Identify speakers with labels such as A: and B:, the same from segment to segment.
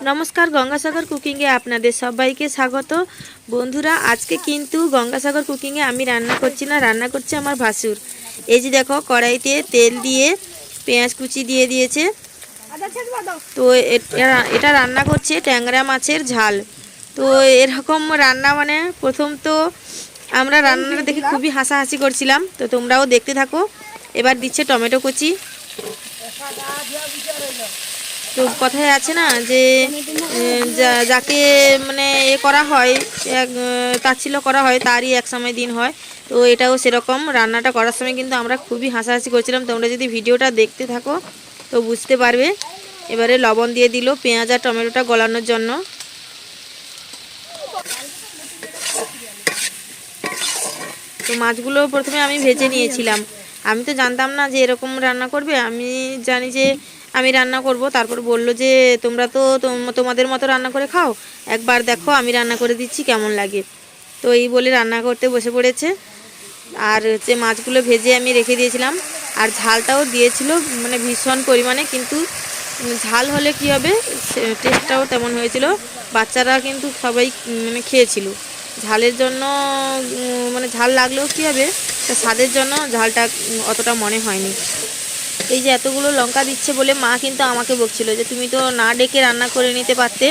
A: नमस्कार गंगासागर कुकिंगे आपनादेर सबाइके स्वागत। बंधुरा आज के किन्तु गंगासागर कुकिंगे आमी रान्ना करछि ना, रान्ना करছে আমার ভাসুর। এই যে দেখো কড়াইতে তেল দিয়ে পেঁয়াজ কুচি দিয়ে দিয়েছে। তো এটা রান্না করছে ট্যাংরা মাছের ঝাল। তো এরকম রান্না মানে প্রথম তো আমরা রান্নাটা দেখে খুবই হাসাহাসি করছিলাম। তো তোমরাও দেখতে থাকো। এবার দিচ্ছে টমেটো কুচি। তো কথায় আছে না যে যাকে মানে এ করা হয় তাচ্ছিল্য করা হয় তারই এক সময় দিন হয়। তো এটাও সেরকম রান্নাটা করার সময় কিন্তু আমরা খুবই হাসাহাসি করছিলাম। তোমরা যদি ভিডিওটা দেখতে থাকো তো বুঝতে পারবে। এবারে লবণ দিয়ে দিল পেঁয়াজ আর টমেটোটা গলানোর জন্য। তো মাছগুলো প্রথমে আমি ভেজে নিয়েছিলাম। আমি তো জানতাম না যে এরকম রান্না করবে। আমি জানি যে আমি রান্না করব। তারপর বলল যে তোমরা তো তোমাদের মতো রান্না করে খাও, একবার দেখো আমি রান্না করে দিচ্ছি কেমন লাগে। তো এই বলে রান্না করতে বসে পড়েছে। আর হচ্ছে মাছগুলো ভেজে আমি রেখে দিয়েছিলাম। আর ঝালটাও দিয়েছিল মানে ভীষণ পরিমাণে, কিন্তু ঝাল হলে কি হবে টেস্টটাও তেমন হয়েছিল। বাচ্চারা কিন্তু সবাই মানে খেয়েছিল। ঝালের জন্য মানে ঝাল লাগলেও কী হবে, স্বাদের জন্য ঝালটা অতটা মনে হয়নি। এই যে এতগুলো লঙ্কা দিচ্ছে বলে মা কিন্তু আমাকে বকছিল যে তুমি তো না ডেকে রান্না করে নিতে পারতে,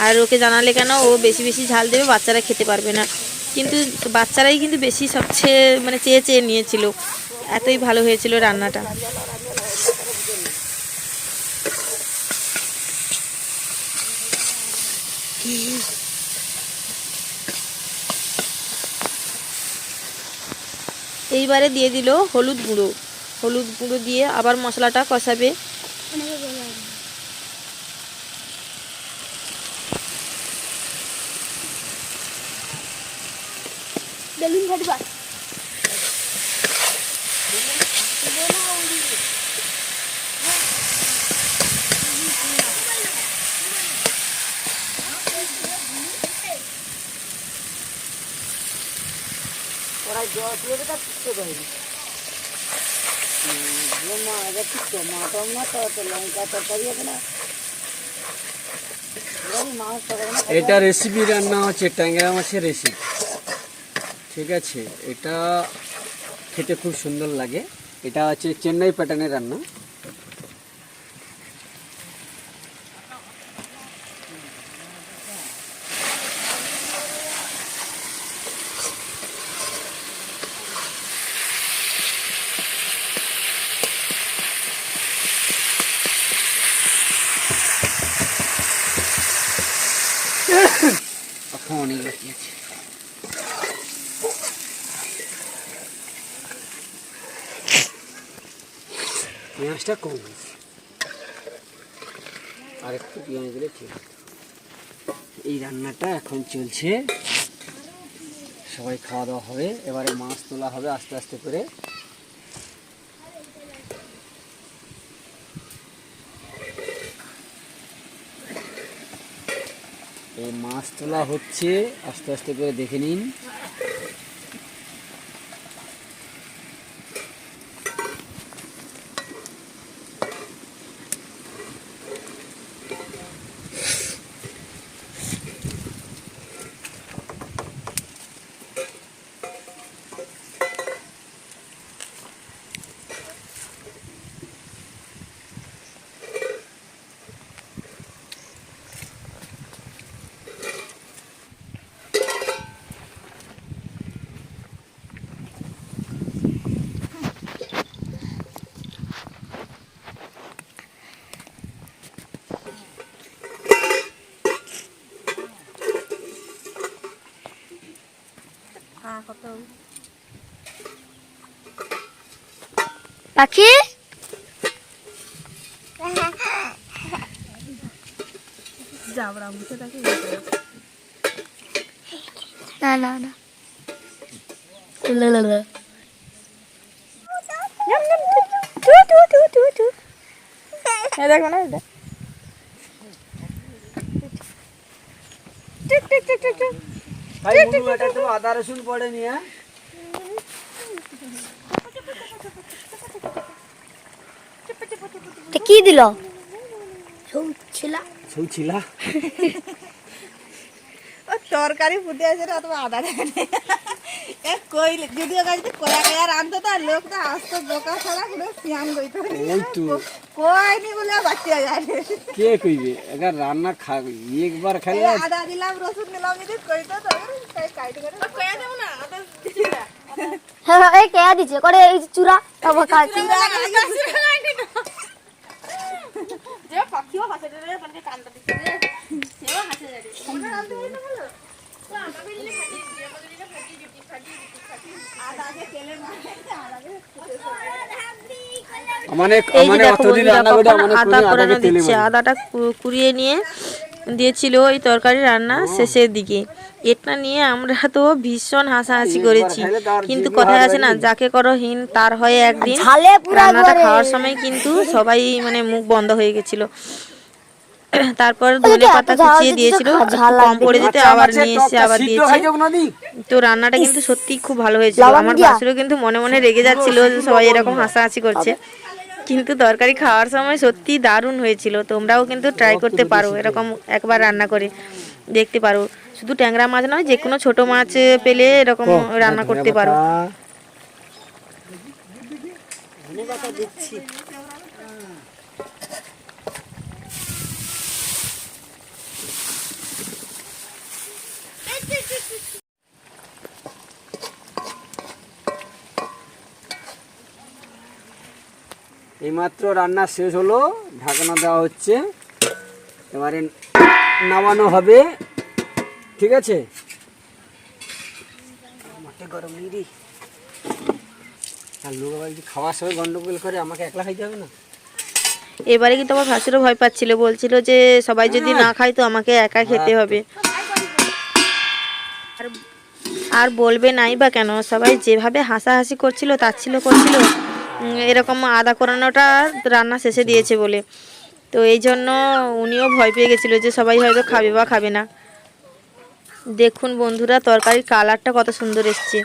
A: আর ওকে জানালে কেন ও বেশি বেশি ঝাল দেবে, বাচ্চারা খেতে পারবে না। কিন্তু বাচ্চারাই কিন্তু বেশি সবচেয়ে মানে চেয়ে চেয়ে নিয়েছিল, এতই ভালো হয়েছিল রান্নাটা। এইবারে দিয়ে দিল হলুদ গুঁড়ো। হলুদ গুঁড়ো দিয়ে আবার মশলাটা কষাবে।
B: এটা রেসিপি রান্না হচ্ছে ট্যাংরা মাছের রেসিপি, ঠিক আছে। এটা খেতে খুব সুন্দর লাগে। এটা হচ্ছে চেন্নাই প্যাটার্নের রান্না। এখন অনেক বাকি আছে। পেঁয়াজটা কম হয়েছে, আর একটু পেঁয়াজ দিলে ঠিক আছে। এই রান্নাটা এখন চলছে, সবাই খাওয়া দাওয়া হবে। এবারে মাছ তোলা হবে আস্তে আস্তে করে। এই মাছ তোলা হচ্ছে, আস্তে আস্তে করে দেখে নিন।
C: পাখি না না না
A: দেখো না
B: আদা রসুন পড়ে নিয়ে
C: কি দিল ছিল
B: ছৌ ছিলা
D: ও তরকারি ফুটে আছে রে অথবা আদা দেখে এ কই যদিও গাড়িতে কয়া কয়া রান্ধতো তো লোক তো আসতো দোকান ছাড়া কোনো সিয়াম গইতো
B: এই তো
D: কই নি বলে বাচ্চা যায়
B: কে কইবে এগার রান্না খাবি একবার খাইলে
D: আদা দিলাম রসুন দিলাম যদি কইতো তো তাই কাইট করে কয়া দেব না আদা দিছি না
C: হ্যাঁ এই কে দিছে করে এই চূড়া তারপর কাটি
A: যে পাখিও হাসে রে মানে কানটা দিতে রে সেও হাসে রে মনে রাখতে হইতো বলো তো আমরা বিল্লি ফাটি দিয়ে আমাদের এটা ফাটি জুটি ফাটি
D: আদা আগে তেলে মারে আদা আগে
B: মানে
A: এই যে
B: মানে
A: দেখো
B: অতদিন
A: বন্ধুরা
B: রান্না করে
A: কখন
B: মানে
A: আদা
B: কোনে
A: কোরানো
B: আদাকে তেলে
A: দিচ্ছে
B: মারি
A: আদাটা কুড়িয়ে নিয়ে দিয়েছিল ওই তরকারি রান্না শেষের দিকে এটা নিয়ে আমরা তো ভীষণ হাসাহাসি করেছি কিন্তু কথায় আছে না যাকে করো হীন তার হয় একদিন
C: ঝালে পুরা
A: রান্নাটা
C: করে।
A: খাওয়ার সময় কিন্তু সবাই মানে মুখ বন্ধ হয়ে গেছিল তারপর ধনে পাতা কুচিয়ে দিয়েছিল একটু কম পড়ে যেতে আবার নিয়ে এসে আবার দিয়েছে তো রান্নাটা কিন্তু সত্যি খুব ভালো হয়েছিল আমার ভাসুরও কিন্তু মনে মনে রেগে যাচ্ছিল যে সবাই এরকম হাসাহাসি করছে কিন্তু তরকারি খাওয়ার সময় সত্যি দারুণ হয়েছিল তোমরাও কিন্তু ট্রাই করতে পারো এরকম একবার রান্না করে দেখতে পারো শুধু ট্যাংরা মাছ নয় যে কোনো ছোট মাছ পেলে এরকম রান্না করতে পারো
B: এইমাত্র রান্না শেষ হলো ঢাকনা দেওয়া হচ্ছে এবারে নামানো হবে ঠিক আছে মাঠে গরম নেই রে আর লোক আবার যদি খাওয়ার সময় গন্ডগোল করে আমাকে একলা খাইতে হবে না
A: এবারে কিন্তু আমার ভাসুরও ভয় পাচ্ছিল বলছিল যে সবাই যদি না খায় তো আমাকে একা খেতে হবে আর বলবে নাই বা কেন সবাই যেভাবে হাসাহাসি করছিল তাচ্ছিল্য করছিল এরকম আদা কোরানোটা রান্না শেষে দিয়েছে বলে তো এই জন্য উনিও ভয় পেয়ে গেছিলো যে সবাই হয়তো খাবে বা খাবে না দেখুন বন্ধুরা তরকারির কালারটা কত সুন্দর এসছে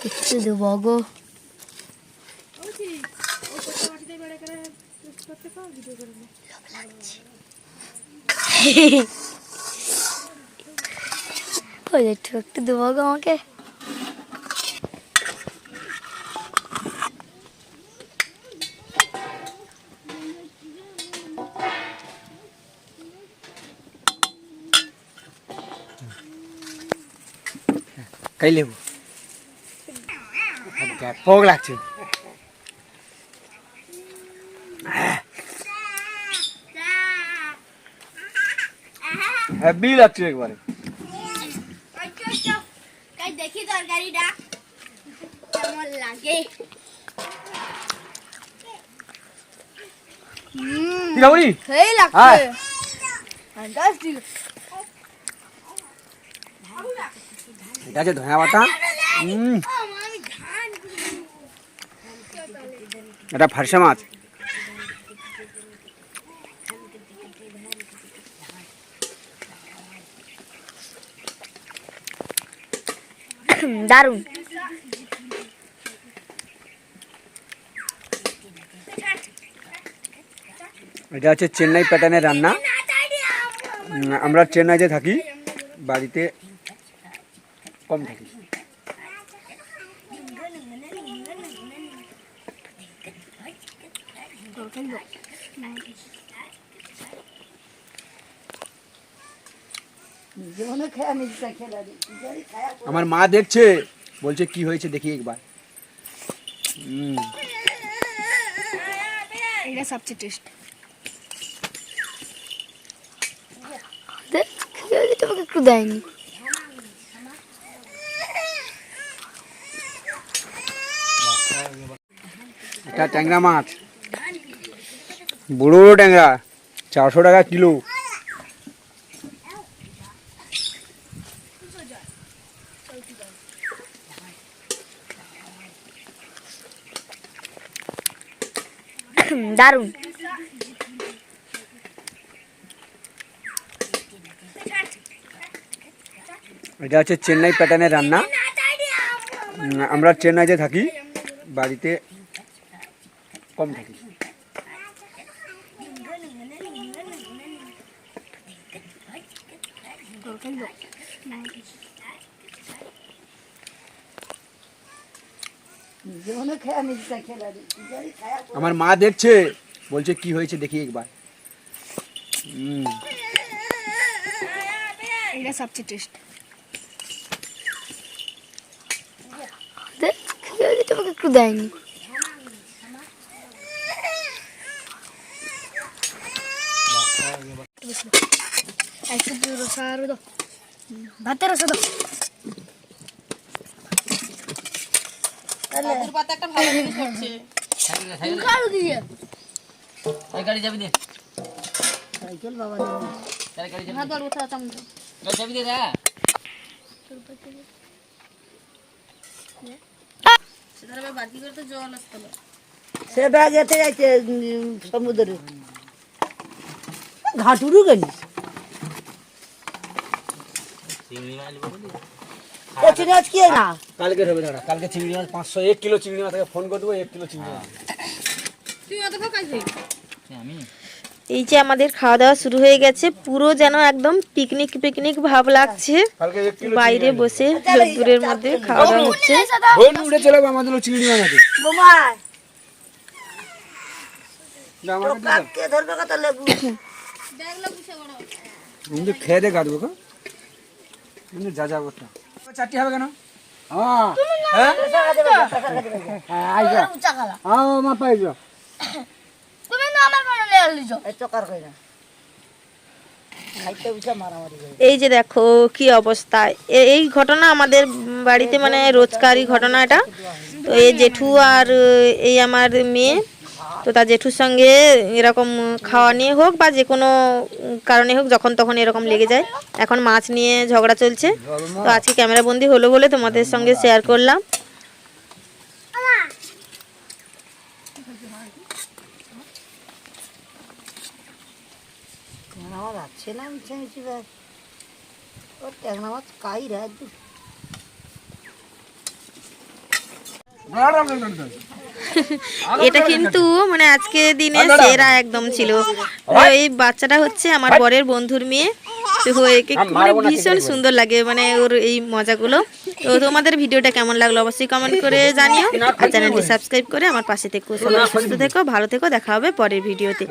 C: কিছু দেবো গো একটু দেবো গো আমাকে
B: খাই লেবু ব্যাপক লাগছে হ্যাভি লাগছে একবারে
C: দেখি তরকারিটা কেমন লাগে
B: কিরাবনি
C: সেই লাগছে
B: হ্যাঁ এটা আছে ধনিয়া পাতা এটা ফারসা মাছ
C: দারুন
B: এটা হচ্ছে চেন্নাই প্যাটার্নের রান্না আমরা চেন্নাইতে থাকি বাড়িতে কম থাকি আমার মা দেখছে বলছে কি হয়েছে দেখি একবার
C: এটা সবচেয়ে টেস্ট তোমাকে একটু দেয়নি
B: এটা ট্যাংরা মাছ বড় বড় ট্যাংরা 400 টাকা কিলো
C: দারুন।
B: এটা হচ্ছে চেন্নাই প্যাটার্নের রান্না। আমরা চেন্নাইতে থাকি, বাড়িতে কম থাকি। আমার মা দেখছে, বলছে কি হয়েছে দেখি একবার।
C: এটা সবচেয়ে টেস্ট। তোমাকে একটু দেয়নি। ভাতের রসা দাও।
A: কাকুর পাতা একটা ভালো জিনিস করছে।
E: গাড়ি যাবি দে,
C: সাইকেল বাবা
E: গাড়ি যাবি
A: হাত ধর উঠা চামচ।
E: গাড়ি যাবি দে দা।
A: সেধারে বাটি করে তো জল আসতো না।
D: সে ব্যাগ যেতে যাইছে সমুদ্রে ঘাটুরু গেলি
E: চিংড়ি মাছ বলি
D: চিংড়ি মাছ কি না
B: কালকে হবে দাঁড়া, কালকে চিংড়ি মাছ 500, 1 কিলো চিংড়ি মাছ, ফোন করে দেবো 1 কিলো চিংড়ি মাছ।
A: তুই অত খাইছিস?
E: আমি
A: এই যে আমাদের খাওয়া দাওয়া শুরু হয়ে গেছে, পুরো যেন একদম পিকনিক পিকনিক ভাব লাগছে।
B: কালকে 1 কিলো
A: বাইরে বসে রোদ্দুরের মধ্যে খাওয়া দাওয়া হচ্ছে।
B: বোন উড়ে চলে যাবে আমাদের চিংড়ি মাছ আছে।
D: বোমা
B: না আমাকে দে দাও।
D: কে ধরবে কত লেবু
B: তুমি খেয়ে দে গাড়বো কা তুমি যা যা করতে চারটি হবে কেন? হ্যাঁ হ্যাঁ হ্যাঁ আইজো আও মা পাইজো।
C: তুমি না আমার মনে লে লিজো।
D: এই চকার কইরা খাইতে উঠে মারামারি করে
A: এই যে দেখো কি অবস্থা। এই ঘটনা আমাদের বাড়িতে মানে রোজকারই ঘটনা এটা। তো এই জেঠু আর এই আমার মেয়ে, তো তার জেঠুর সঙ্গে এরকম খাওয়া নিয়ে হোক বা যে কোনো কারণে হোক, যখন তখন এরকম লেগে যায়। এখন মাছ নিয়ে ঝগড়া চলছে, তো আজকে ক্যামেরা বন্দি হলো বলে তোমাদের সঙ্গে শেয়ার করলাম।
D: আমার আছে না মিছে মিছি ব্যাগ ও ট্যাংরা মাছ কাই রে
A: এটা কিন্তু মানে আজকে দিনে সেরা একদম ছিল। এই বাচ্চাটা হচ্ছে আমার বরের বন্ধুর মেয়ে, তো একে মানে ভীষণ সুন্দর লাগে মানে ওর এই মজাগুলো। তো তোমাদের ভিডিওটা কেমন লাগলো অবশ্যই কমেন্ট করে জানিও, আর চ্যানেলটি সাবস্ক্রাইব করে আমার পাশে থেকো। সবাই সুস্থ থেকো, ভালো থেকো, দেখা হবে পরের ভিডিওতে।